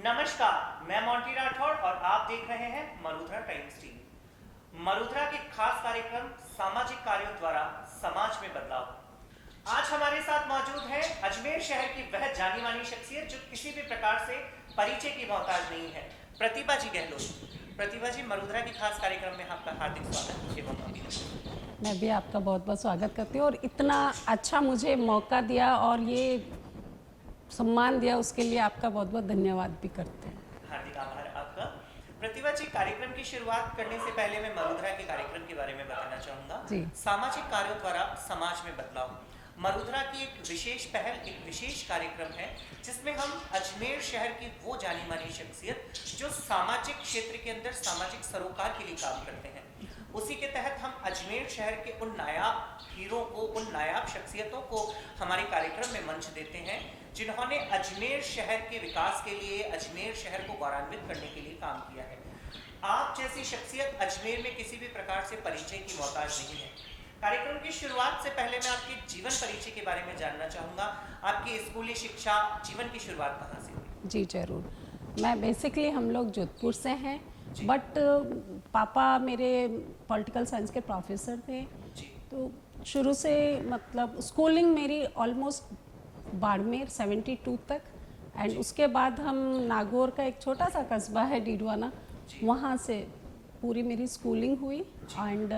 नमस्कार, मैं मोंटी राठौड़ और आप देख रहे हैं मरुधरा टाइम्स टीवी। मरुधरा के खास कार्यक्रम सामाजिक कार्यों द्वारा समाज में बदलाव। आज हमारे साथ मौजूद है अजमेर शहर की वह जानी मानी शख्सियत जो किसी भी प्रकार से परिचय की मोहताज नहीं है, प्रतिभा जी गहलोत। प्रतिभा जी, मरुधरा के खास कार्यक्रम में आपका हार्दिक स्वागत एवं अभिनंदन। मैं भी आपका बहुत बहुत स्वागत करती हूँ और इतना अच्छा मुझे मौका दिया और ये सम्मान दिया उसके लिए आपका बहुत बहुत धन्यवाद भी करते हैं। हार्दिक आभार आपका। प्रतिभा जी, कार्यक्रम की शुरुआत करने से पहले मैं मरुधरा के कार्यक्रम के बारे में बताना चाहूंगा। जी। सामाजिक कार्यों द्वारा समाज में बदलाव मरुधरा की एक विशेष पहल, एक विशेष कार्यक्रम है जिसमें हम अजमेर शहर की वो जानी मानी शख्सियत जो सामाजिक क्षेत्र के अंदर सामाजिक सरोकार के लिए काम करते हैं, उसी के तहत हम अजमेर शहर के उन नायाब हीरो को, उन नायाब शख्सियतों को हमारे कार्यक्रम में मंच देते हैं जिन्होंने अजमेर शहर के विकास के लिए, अजमेर शहर को गौरवान्वित करने के लिए काम किया है। आप जैसी शख्सियत अजमेर में किसी भी प्रकार से परिचय की मोहताज नहीं है। कार्यक्रम की शुरुआत से पहले मैं आपके जीवन परिचय के बारे में जानना चाहूँगा। आपकी स्कूली शिक्षा जीवन की शुरुआत कहाँ से हुई? जी जरूर। मैं बेसिकली हम लोग जोधपुर से हैं, बट पापा मेरे पॉलिटिकल साइंस के प्रोफेसर थे। तो शुरू से मतलब स्कूलिंग मेरी ऑलमोस्ट बाड़मेर 72 तक, एंड उसके बाद हम नागौर का एक छोटा सा कस्बा है डीडवाना, वहाँ से पूरी मेरी स्कूलिंग हुई। एंड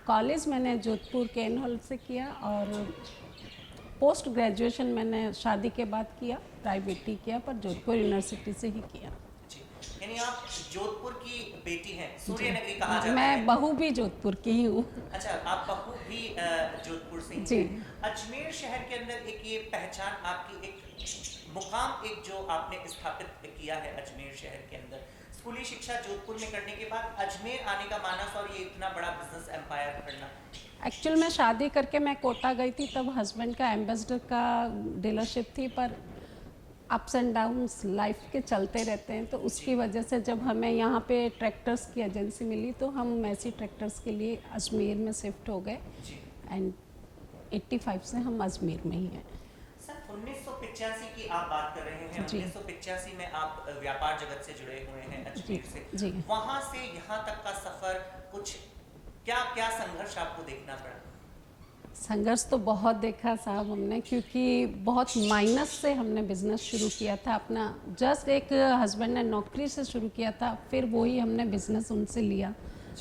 कॉलेज मैंने जोधपुर केन हॉल से किया और पोस्ट ग्रेजुएशन मैंने शादी के बाद किया, प्राइवेट ही किया, पर जोधपुर यूनिवर्सिटी से ही किया। यानी आप जोधपुर की बेटी हैं, सूर्य नगरी कहा जाता है। मैं बहू भी जोधपुर की ही हूँ। अच्छा, आप बहू भी जोधपुर से ही जी। अजमेर शहर के अंदर एक ये पहचान आपकी, एक मुकाम एक जो आपने स्थापित किया है अजमेर शहर के अंदर, स्कूली शिक्षा जोधपुर में करने के बाद अजमेर आने का मानस और ये इतना बड़ा बिजनेस एम्पायर करना। एक्चुअल में शादी करके मैं कोटा गई थी, तब हस्बैंड का एम्बेसडर का डीलरशिप थी, पर अप्स एंड डाउन्स लाइफ के चलते रहते हैं, तो उसकी वजह से जब हमें यहाँ पे ट्रैक्टर्स की एजेंसी मिली तो हम मैसी ट्रैक्टर्स के लिए अजमेर में शिफ्ट हो गए। एंड 85 से हम अजमेर में ही हैं। सर, 1985 की आप बात कर रहे हैं। 1985 में आप व्यापार जगत से जुड़े हुए हैं अजमेर से। जी। वहाँ से यहाँ तक का सफर, कुछ क्या क्या संघर्ष आपको देखना पड़ा? संघर्ष तो बहुत देखा साहब हमने, क्योंकि बहुत माइनस से हमने बिज़नेस शुरू किया था अपना। जस्ट एक हस्बैंड ने नौकरी से शुरू किया था, फिर वही हमने बिज़नेस उनसे लिया,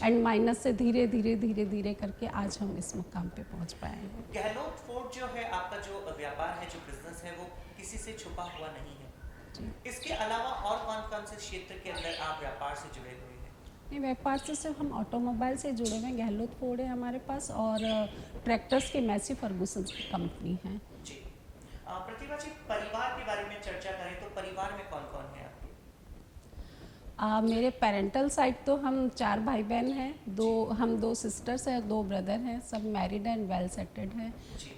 एंड माइनस से धीरे धीरे धीरे धीरे करके आज हम इस मुकाम पे पहुंच पाए हैं। गहलोत फोर्ट जो है आपका, जो व्यापार है, जो बिजनेस है, वो किसी से छुपा हुआ नहीं है। इसके अलावा और कौन कौन से क्षेत्र के अंदर आप व्यापार से जुड़े हुए हैं? नहीं, व्यापार से सिर्फ हम ऑटोमोबाइल से जुड़े हुए हैं। गहलोत फोर्ड है हमारे पास, और ट्रैक्टर्स की मैसी फर्गूसन की कंपनी है। जी। प्रतिभा जी, परिवार के बारे में चर्चा करें तो परिवार में कौन कौन है आपके? मेरे पेरेंटल साइड तो हम 4 भाई बहन हैं, हम 2 सिस्टर्स हैं, 2 ब्रदर हैं, सब मैरिड एंड वेल सेटेड हैं।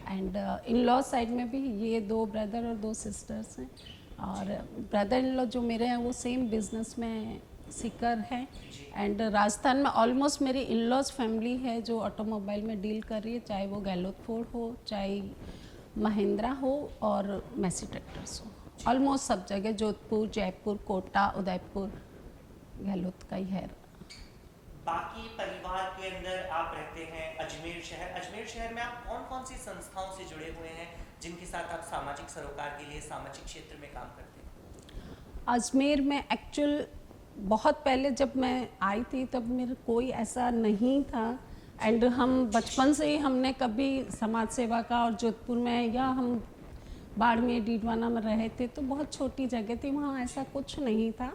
एंड इन लॉ साइड में भी ये 2 ब्रदर और 2 सिस्टर्स हैं। और ब्रदर इन लॉ जो मेरे हैं वो सेम बिजनेस में सीकर हैं। एंड राजस्थान में ऑलमोस्ट मेरी इन लॉज फैमिली है जो ऑटोमोबाइल में डील कर रही है, चाहे वो गहलोत फोर्ड हो, चाहे महिंद्रा हो और मैसी ट्रैक्टर्स हो। ऑलमोस्ट सब जगह जोधपुर, जयपुर, कोटा, उदयपुर गहलोत का ही है। बाकी परिवार के अंदर आप रहते हैं अजमेर शहर। अजमेर शहर में आप कौन कौन सी संस्थाओं से जुड़े हुए हैं जिनके साथ आप सामाजिक सरोकार के लिए सामाजिक क्षेत्र में काम करते हैं? अजमेर में एक्चुअल बहुत पहले जब मैं आई थी तब मेरा कोई ऐसा नहीं था, एंड हम बचपन से ही हमने कभी समाज सेवा का, और जोधपुर में या हम बाड़मेर डीडवाना में रहे थे तो बहुत छोटी जगह थी, वहाँ ऐसा कुछ नहीं था।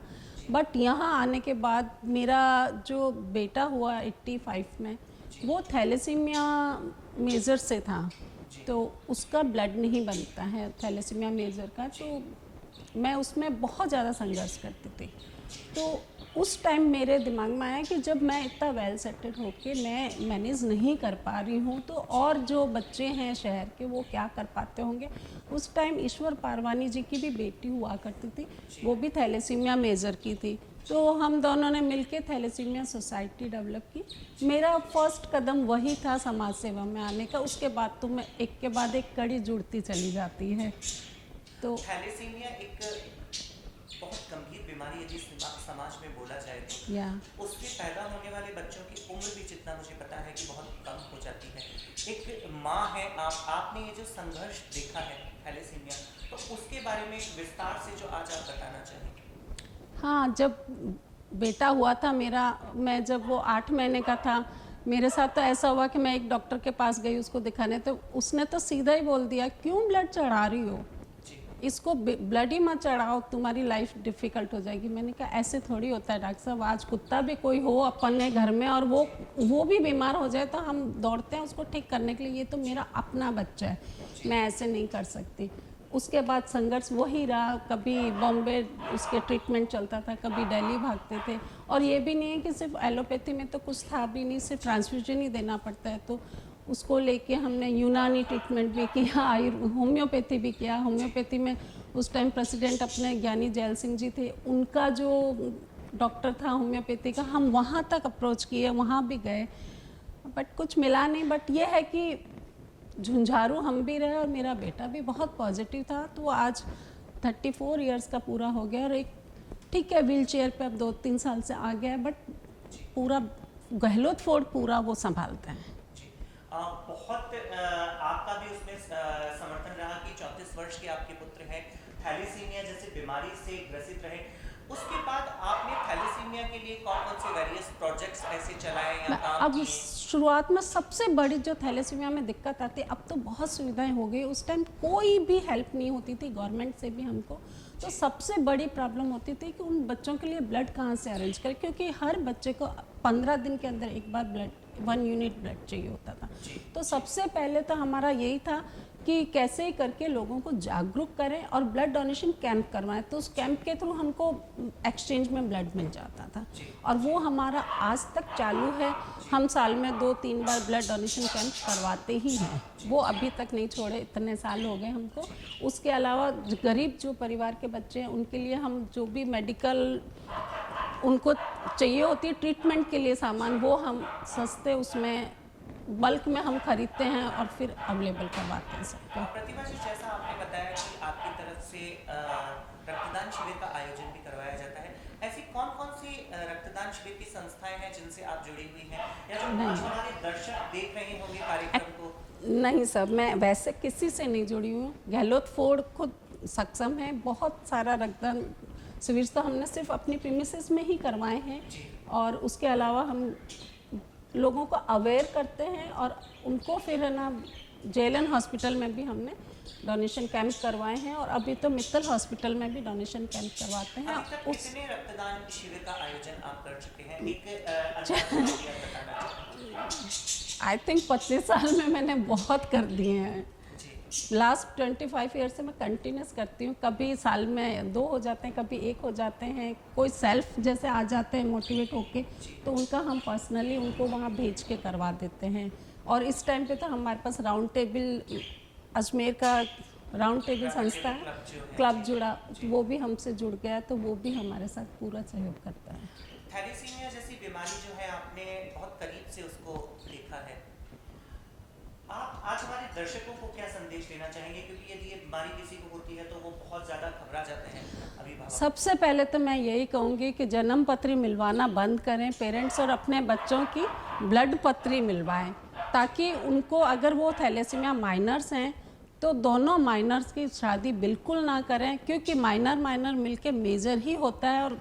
बट यहाँ आने के बाद मेरा जो बेटा हुआ 85 में, वो थैलेसीमिया मेजर से था, तो उसका ब्लड नहीं बनता है थैलेसीमिया मेजर का, तो मैं उसमें बहुत ज़्यादा संघर्ष करती थी। तो उस टाइम मेरे दिमाग में आया कि जब मैं इतना वेल सेटेड होके मैं मैनेज नहीं कर पा रही हूँ, तो और जो बच्चे हैं शहर के वो क्या कर पाते होंगे। उस टाइम ईश्वर पारवानी जी की भी बेटी हुआ करती थी, वो भी थैलेसीमिया मेजर की थी, तो हम दोनों ने मिलके थैलेसीमिया सोसाइटी डेवलप की। मेरा फर्स्ट कदम वही था समाज सेवा में आने का। उसके बाद तो मैं एक के बाद एक कड़ी जुड़ती चली जाती है। तो थैलेसीमिया एक बहुत गंभीर बीमारी यदि समाज में बोला जाए तो या उससे पैदा होने वाले बच्चों की उम्र भी जितना मुझे पता है कि बहुत कम हो जाती है। एक माँ है आपने ये जो संघर्ष देखा है थैलेसीमिया, तो उसके बारे में विस्तार से जो आज आप बताना चाहेंगे। हाँ, जब बेटा हुआ था मेरा, मैं जब वो 8 महीने का था, मेरे साथ तो ऐसा हुआ कि मैं एक डॉक्टर के पास गई उसको दिखाने, तो उसने तो सीधा ही बोल दिया, क्यों ब्लड चढ़ा रही हो, इसको ब्लड ही मत चढ़ाओ, तुम्हारी लाइफ डिफ़िकल्ट हो जाएगी। मैंने कहा ऐसे थोड़ी होता है डॉक्टर साहब, आज कुत्ता भी कोई हो अपने घर में और वो भी बीमार हो जाए तो हम दौड़ते हैं उसको ठीक करने के लिए, ये तो मेरा अपना बच्चा है, मैं ऐसे नहीं कर सकती। उसके बाद संघर्ष वही रहा, कभी बॉम्बे उसके ट्रीटमेंट चलता था, कभी दिल्ली भागते थे। और ये भी नहीं है कि सिर्फ एलोपैथी में तो कुछ था भी नहीं, सिर्फ ट्रांसफ्यूजन ही देना पड़ता है, तो उसको लेके हमने यूनानी ट्रीटमेंट भी किया, होम्योपैथी भी किया। होम्योपैथी में उस टाइम प्रेसिडेंट अपने ज्ञानी जैल सिंह जी थे, उनका जो डॉक्टर था होम्योपैथी का, हम वहाँ तक अप्रोच किए, वहाँ भी गए, बट कुछ मिला नहीं। बट ये है कि झुंझारू हम भी रहे और मेरा बेटा भी बहुत पॉजिटिव था, तो वो आज 34 इयर्स का पूरा हो गया और एक ठीक है व्हील चेयर पर अब 2-3 साल से आ गया है, बट पूरा गहलोत फोर्ड पूरा वो संभालते हैं। बहुत आपका भी उसमें समर्थन रहा कि 34 वर्ष के आपके पुत्र हैं, थैलेसीमिया जैसी बीमारी से ग्रसित रहे। उसके बाद आपने थैलेसीमिया के लिए कौन कौन से वेरियस प्रोजेक्ट्स ऐसे चलाए या काम अब किए? शुरुआत में सबसे बड़ी जो थैलेसीमिया में दिक्कत आती है, अब तो बहुत सुविधाएं हो गई, उस टाइम कोई भी हेल्प नहीं होती थी गवर्नमेंट से भी हमको, तो सबसे बड़ी प्रॉब्लम होती थी कि उन बच्चों के लिए ब्लड कहाँ से अरेंज करें, क्योंकि हर बच्चे को 15 दिन के अंदर एक बार ब्लड 1 यूनिट ब्लड चाहिए होता था। तो सबसे पहले तो हमारा यही था कि कैसे ही करके लोगों को जागरूक करें और ब्लड डोनेशन कैंप करवाएं, तो उस कैंप के थ्रू हमको एक्सचेंज में ब्लड मिल जाता था और वो हमारा आज तक चालू है। हम साल में 2-3 बार ब्लड डोनेशन कैंप करवाते ही हैं, वो अभी तक नहीं छोड़े, इतने साल हो गए हमको। उसके अलावा गरीब जो परिवार के बच्चे हैं उनके लिए हम जो भी मेडिकल उनको चाहिए होती है ट्रीटमेंट के लिए सामान, वो हम सस्ते उसमें बल्क में हम खरीदते हैं और फिर अवेलेबल करवाते हैं सबको। प्रतिभा जी, जैसा आपने बताया कि आपकी तरफ से रक्तदान शिविर का आयोजन भी करवाया जाता है, ऐसी कौन कौन सी रक्तदान शिविर की संस्थाएं हैं जिनसे आप जुड़ी हुई हैं या जो आज हमारे दर्शक देख रहे होंगे कार्यक्रम को? नहीं सर, मैं वैसे किसी से नहीं जुड़ी हूँ। गहलोत फोर्ड खुद सक्षम है, बहुत सारा रक्तदान शिविर तो हमने सिर्फ अपनी प्रीमिसेस में ही करवाए हैं और उसके अलावा हम लोगों को अवेयर करते हैं और उनको फिर है ना जेलन हॉस्पिटल में भी हमने डोनेशन कैंप करवाए हैं और अभी तो मित्तल हॉस्पिटल में भी डोनेशन कैंप करवाते हैं। अभी तक कितने रक्तदान शिविर का आयोजन आप कर चुके हैं? एक अंदाजा बताना चाहिए। आई थिंक 25 साल में मैंने बहुत कर दिए हैं। लास्ट 25 ईयर से मैं कंटिन्यूस करती हूँ, कभी साल में 2 हो जाते हैं, कभी 1 हो जाते हैं, कोई सेल्फ जैसे आ जाते हैं मोटिवेट होके, तो उनका हम पर्सनली उनको वहाँ भेज के करवा देते हैं। और इस टाइम पे तो हमारे पास राउंड टेबल, अजमेर का राउंड टेबल संस्था है, क्लब जुड़ा, वो भी हमसे जुड़ गया, तो वो भी हमारे साथ पूरा सहयोग करता है। थैलेसीमिया जैसी बीमारी जो है आपने बहुत करीब से उसको देखा है, आप आज हमारे दर्शकों को क्या संदेश देना चाहेंगे, क्योंकि यदि ये बीमारी किसी को होती है तो वो बहुत ज़्यादा घबरा जाते हैं अभिभावक? सबसे पहले तो मैं यही कहूँगी कि जन्म पत्री मिलवाना बंद करें पेरेंट्स और अपने बच्चों की ब्लड पत्री मिलवाएं, ताकि उनको अगर वो थैलेसीमिया माइनर्स हैं तो दोनों माइनर्स की शादी बिल्कुल ना करें, क्योंकि माइनर मिलके मेजर ही होता है और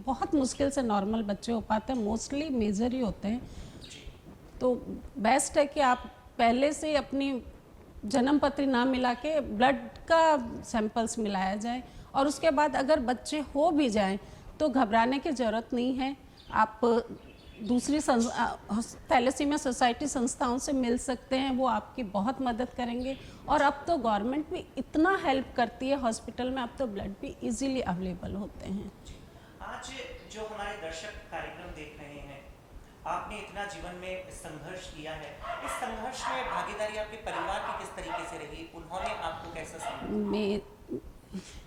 बहुत मुश्किल से नॉर्मल बच्चे हो पाते हैं, मोस्टली मेजर ही होते हैं। तो बेस्ट है कि आप पहले से अपनी जन्म पत्री ना मिला के ब्लड का सैंपल्स मिलाया जाए और उसके बाद अगर बच्चे हो भी जाएं तो घबराने की ज़रूरत नहीं है। आप दूसरी थैलेसीमिया सोसाइटी संस्थाओं से मिल सकते हैं, वो आपकी बहुत मदद करेंगे। और अब तो गवर्नमेंट भी इतना हेल्प करती है हॉस्पिटल में, अब तो ब्लड भी इजीली अवेलेबल होते हैं। आज जो हमारे दर्शक कार्यक्रम देख रहे हैं, आपने इतना जीवन में संघर्ष किया है, इस संघर्ष में भागीदारी आपके परिवार की किस तरीके से रही? उन्होंने आपको कैसा समझा?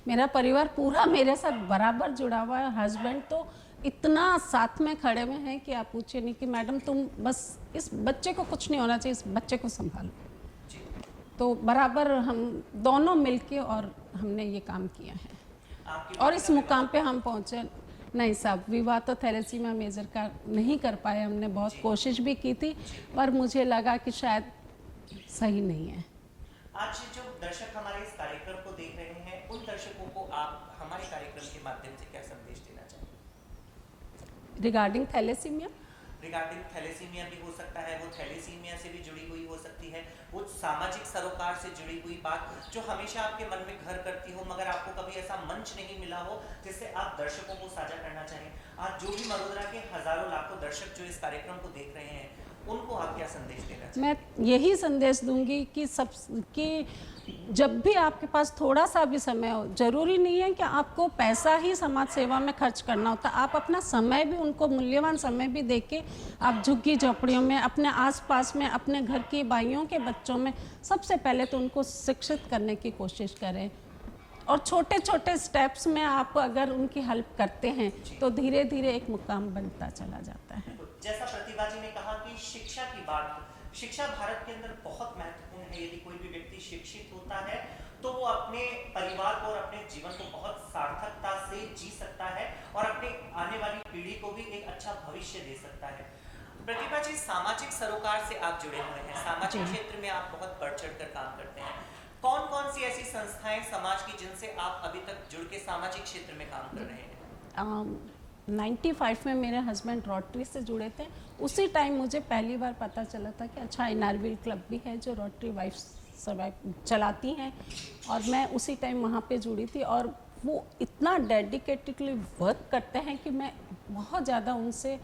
मेरा परिवार पूरा मेरे साथ बराबर जुड़ा हुआ है। हस्बैंड तो इतना साथ में खड़े हुए हैं कि आप पूछिए नहीं कि मैडम तुम बस इस बच्चे को कुछ नहीं होना चाहिए, इस बच्चे को संभालो। तो बराबर हम दोनों मिलके और हमने ये काम किया है। आपकी और बेटी इस का मुकाम पे हम पहुँचे। नहीं साहब, विवाह तो थैलेसीमिया मेजर का नहीं कर पाए, हमने बहुत कोशिश भी की थी, पर मुझे लगा कि शायद सही नहीं है। आज जो दर्शक हमारे इस कार्यक्रम को देख रहे हैं, उन दर्शकों को आप हमारे कार्यक्रम के माध्यम से क्या संदेश देना चाहेंगे? रिगार्डिंग थैलेसीमिया, रिगार्डिंग थैलेसीमिया भी हो सकता है, वो थैलेसीमिया से भी जुड़ी हुई हो सकती है, वो सामाजिक सरोकार से जुड़ी हुई बात जो हमेशा आपके मन में घर करती हो, मगर आपको कभी ऐसा मंच नहीं मिला हो जिससे आप दर्शकों को साझा करना चाहें। आज जो भी मरोदरा के हजारों लाखों दर्शक जो इस कार्यक्रम को देख रहे हैं, उनको आप क्या संदेश देना चाहें? मैं यही संदेश दूंगी कि जब भी आपके पास थोड़ा सा भी समय हो, जरूरी नहीं है कि आपको पैसा ही समाज सेवा में खर्च करना होता, आप अपना समय भी, उनको मूल्यवान समय भी देके आप झुग्गी झोपड़ियों में, अपने आसपास में, अपने घर की भाइयों के बच्चों में सबसे पहले तो उनको शिक्षित करने की कोशिश करें। और छोटे छोटे स्टेप्स में आप अगर उनकी हेल्प करते हैं तो धीरे धीरे एक मुकाम बनता चला जाता है। जैसा प्रतिभा जी ने कहा कि शिक्षा की बात, शिक्षा भारत के अंदर बहुत महत्वपूर्ण है। यदि कोई भी व्यक्ति शिक्षित होता है तो वो अपने परिवार को और अपने जीवन को बहुत सार्थकता से जी सकता है और अपने आने वाली पीढ़ी को भी एक अच्छा भविष्य दे सकता है। प्रतिभा जी, सामाजिक सरोकार से आप जुड़े हुए हैं, सामाजिक क्षेत्र में आप बहुत बढ़ चढ़ कर काम करते हैं। कौन कौन सी ऐसी संस्थाएं समाज की जिनसे आप अभी तक जुड़ के सामाजिक क्षेत्र में काम कर रहे हैं? 95 में मेरे हस्बैंड रोटरी से जुड़े थे। उसी टाइम मुझे पहली बार पता चला था कि अच्छा इनारविल क्लब भी है जो रोटरी वाइफ सर्वाइव चलाती हैं, और मैं उसी टाइम वहाँ पे जुड़ी थी। और वो इतना डेडिकेटेडली वर्क करते हैं कि मैं बहुत ज़्यादा उनसे,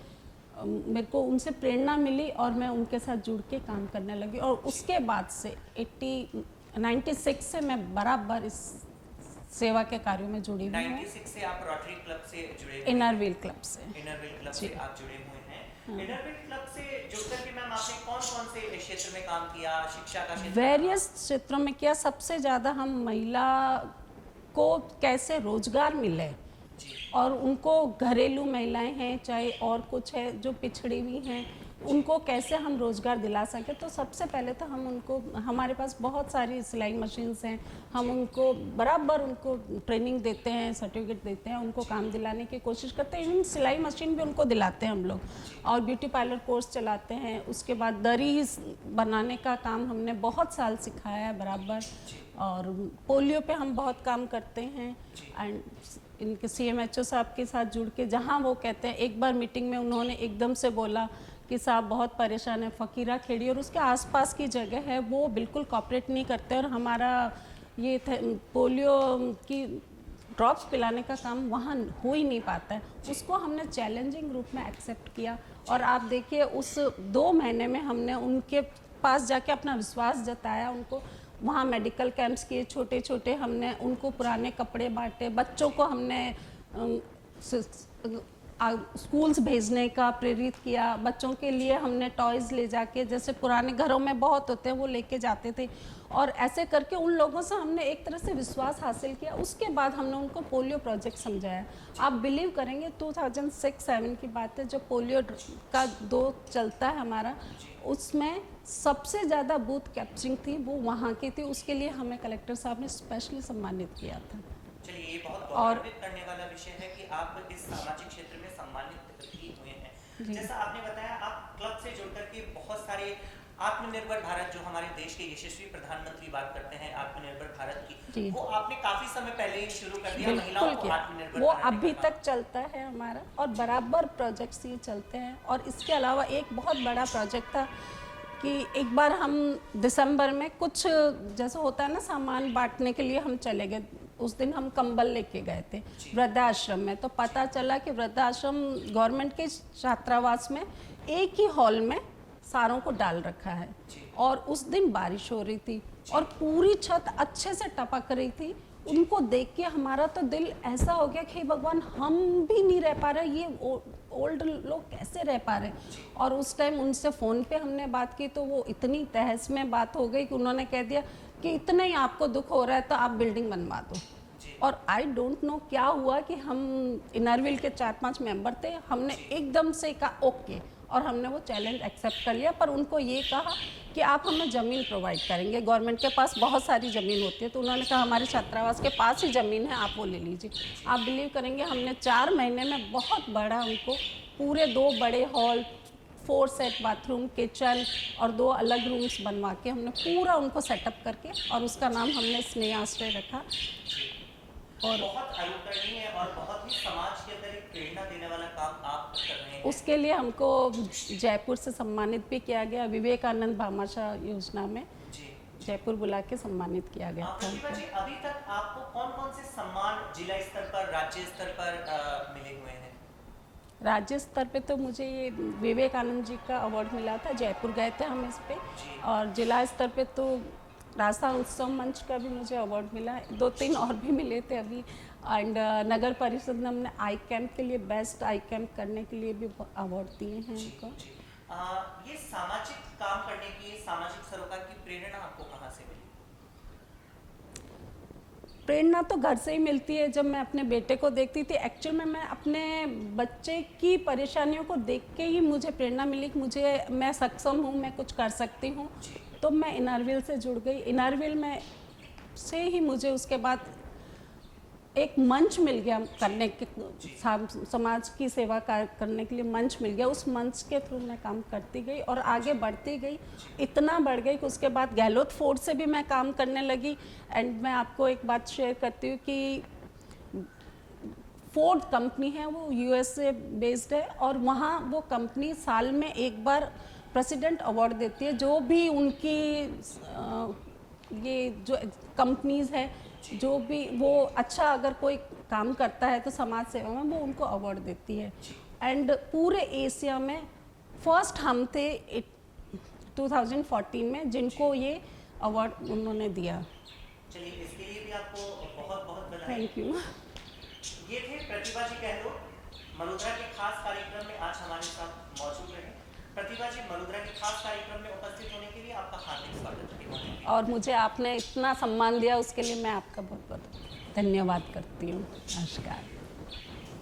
मेरे को उनसे प्रेरणा मिली और मैं उनके साथ जुड़ के काम करने लगी। और उसके बाद से 96 से मैं बराबर इस सेवा के कार्यों में जुड़ी हुई हूँ। 96 से आप रोटरी क्लब से जुड़े हुए हैं? इनरविल क्लब से। इनरविल क्लब से आप जुड़े हुए हैं। इनरविल क्लब से जुड़कर के मैम आपने कौन कौन से क्षेत्र में काम किया? शिक्षा का क्षेत्र, वेरियस क्षेत्रों में किया। सबसे ज़्यादा हम महिला को कैसे रोजगार मिले और उनको, घरेलू महिलाएं हैं चाहे और कुछ है जो पिछड़ी हुई हैं, उनको कैसे हम रोज़गार दिला सके। तो सबसे पहले तो हम उनको, हमारे पास बहुत सारी सिलाई मशीन्स हैं, हम उनको बराबर उनको ट्रेनिंग देते हैं, सर्टिफिकेट देते हैं, उनको काम दिलाने की कोशिश करते हैं। इवन सिलाई मशीन भी उनको दिलाते हैं हम लोग, और ब्यूटी पार्लर कोर्स चलाते हैं। उसके बाद दरी बनाने का काम हमने बहुत साल सिखाया है बराबर। और पोलियो पे हम बहुत काम करते हैं। एंड इनके CMHO साहब के साथ जुड़ के, जहाँ वो कहते हैं, एक बार मीटिंग में उन्होंने एकदम से बोला कि साहब बहुत परेशान है, फ़कीरा खेड़ी और उसके आसपास की जगह है वो बिल्कुल कॉपरेट नहीं करते, और हमारा ये पोलियो की ड्रॉप्स पिलाने का काम वहाँ हो ही नहीं पाता है। उसको हमने चैलेंजिंग रूप में एक्सेप्ट किया। और आप देखिए उस 2 महीने में हमने उनके पास जाके अपना विश्वास जताया, उनको वहाँ मेडिकल कैंप्स किए छोटे छोटे, हमने उनको पुराने कपड़े बांटे, बच्चों को हमने स्कूल्स भेजने का प्रेरित किया। बच्चों के लिए हमने टॉयज़ ले जाके, जैसे पुराने घरों में बहुत होते हैं, वो लेके जाते थे, और ऐसे करके उन लोगों से हमने एक तरह से विश्वास हासिल किया। उसके बाद हमने उनको पोलियो प्रोजेक्ट समझाया। आप बिलीव करेंगे 2006-07 की बात है, जब पोलियो का 2 चलता है हमारा, उसमें सबसे ज़्यादा बूथ कैप्चरिंग थी वो वहाँ की थी। उसके लिए हमें कलेक्टर साहब ने स्पेशली सम्मानित किया था। चलिए, ये बहुत गौरवान्वित करने वाला विषय है कि आप इस सामाजिक क्षेत्र में सम्मानित भी हुए हैं। जैसा आपने बताया, आप क्लब से जुड़ करके बहुत सारे आत्मनिर्भर भारत, जो हमारे देश के यशस्वी प्रधानमंत्री बात करते हैं आत्मनिर्भर भारत की, वो आपने काफी समय पहले ही शुरू कर दिया, महिलाओं को आत्मनिर्भर वो अभी तक चलता है हमारा, और बराबर प्रोजेक्ट्स ये चलते हैं। और इसके अलावा एक बहुत बड़ा प्रोजेक्ट था कि एक बार हम दिसंबर में कुछ, जैसा होता है ना, सामान बांटने के लिए हम चले गए। उस दिन हम कंबल लेके गए थे वृद्धाश्रम में, तो पता चला कि वृद्धाश्रम गवर्नमेंट के छात्रावास में एक ही हॉल में सारों को डाल रखा है, और उस दिन बारिश हो रही थी और पूरी छत अच्छे से टपक रही थी। उनको देख के हमारा तो दिल ऐसा हो गया कि भगवान, हम भी नहीं रह पा रहे, ये ओल्ड लोग कैसे रह पा रहे। और उस टाइम उनसे फ़ोन पे हमने बात की तो वो इतनी तहस में बात हो गई कि उन्होंने कह दिया कि इतना ही आपको दुख हो रहा है तो आप बिल्डिंग बनवा दो। और आई डोंट नो क्या हुआ कि हम इनरविल के 4-5 मेंबर थे, हमने एकदम से कहा ओके, और हमने वो चैलेंज एक्सेप्ट कर लिया। पर उनको ये कहा कि आप हमें ज़मीन प्रोवाइड करेंगे। गवर्नमेंट के पास बहुत सारी ज़मीन होती है, तो उन्होंने कहा हमारे छात्रावास के पास ही ज़मीन है, आप वो ले लीजिए। आप बिलीव करेंगे, हमने 4 महीने में बहुत बड़ा उनको पूरे 2 बड़े हॉल, 4 सेट बाथरूम, किचन और 2 अलग रूम्स बनवा के हमने पूरा उनको सेटअप करके, और उसका नाम हमने स्नेह आश्रय रखा। और बहुत अनुकरणीय और बहुत ही समाज के अंदर एक प्रेरणा देने वाला काम आप कर रहे हैं। उसके लिए हमको जयपुर से सम्मानित भी किया गया, विवेकानंद भामाशाह योजना में जी जयपुर बुला के सम्मानित किया गया था। प्रतिभा जी, अभी तक आपको कौन कौन से सम्मान जिला स्तर पर, राज्य स्तर पर मिले हुए हैं? राज्य स्तर पे तो मुझे ये विवेकानंद जी का अवार्ड मिला था, जयपुर गए थे हम इस पे। और जिला स्तर पे तो राजस्थान उत्सव मंच का भी मुझे अवार्ड मिला, 2-3 और भी मिले थे अभी। एंड नगर परिषद ने हमने आई कैंप के लिए, बेस्ट आई कैंप करने के लिए भी अवार्ड दिए हैं उनको। ये सामाजिक काम करने की, सामाजिक सरोकार की प्रेरणा आपको कहाँ से मिली? प्रेरणा तो घर से ही मिलती है। जब मैं अपने बेटे को देखती थी, एक्चुअल में मैं अपने बच्चे की परेशानियों को देख के ही मुझे प्रेरणा मिली कि मैं सक्षम हूँ, मैं कुछ कर सकती हूँ। तो मैं इनरव्हील से जुड़ गई। इनरव्हील में से ही मुझे उसके बाद एक मंच मिल गया करने के, समाज की सेवा करने के लिए मंच मिल गया। उस मंच के थ्रू मैं काम करती गई और आगे बढ़ती गई, इतना बढ़ गई कि उसके बाद गहलोत फोर्ट से भी मैं काम करने लगी। एंड मैं आपको एक बात शेयर करती हूँ कि फोर्ड कंपनी है, वो यूएसए बेस्ड है, और वहाँ वो कंपनी साल में एक बार प्रेसिडेंट अवार्ड देती है। जो भी उनकी ये जो कंपनीज है, जो भी वो अच्छा अगर कोई काम करता है तो समाज सेवा में वो उनको अवार्ड देती है। एंड पूरे एशिया में फर्स्ट हम थे 2014 में जिनको ये अवार्ड उन्होंने दिया। चलिए, इसके लिए भी आपको बहुत बहुत बधाई। Thank you. ये थे प्रतिभा जी गहलोत, मरुधरा के खास कार्यक्रम में आज हमारे साथ मौजूद रहे। प्रतिभा जी, मरुधरा के खास कार्यक्रम में उपस्थित होने के लिए आपका हार्दिक स्वागत है। और मुझे आपने इतना सम्मान दिया, उसके लिए मैं आपका बहुत बहुत धन्यवाद करती हूँ। नमस्कार।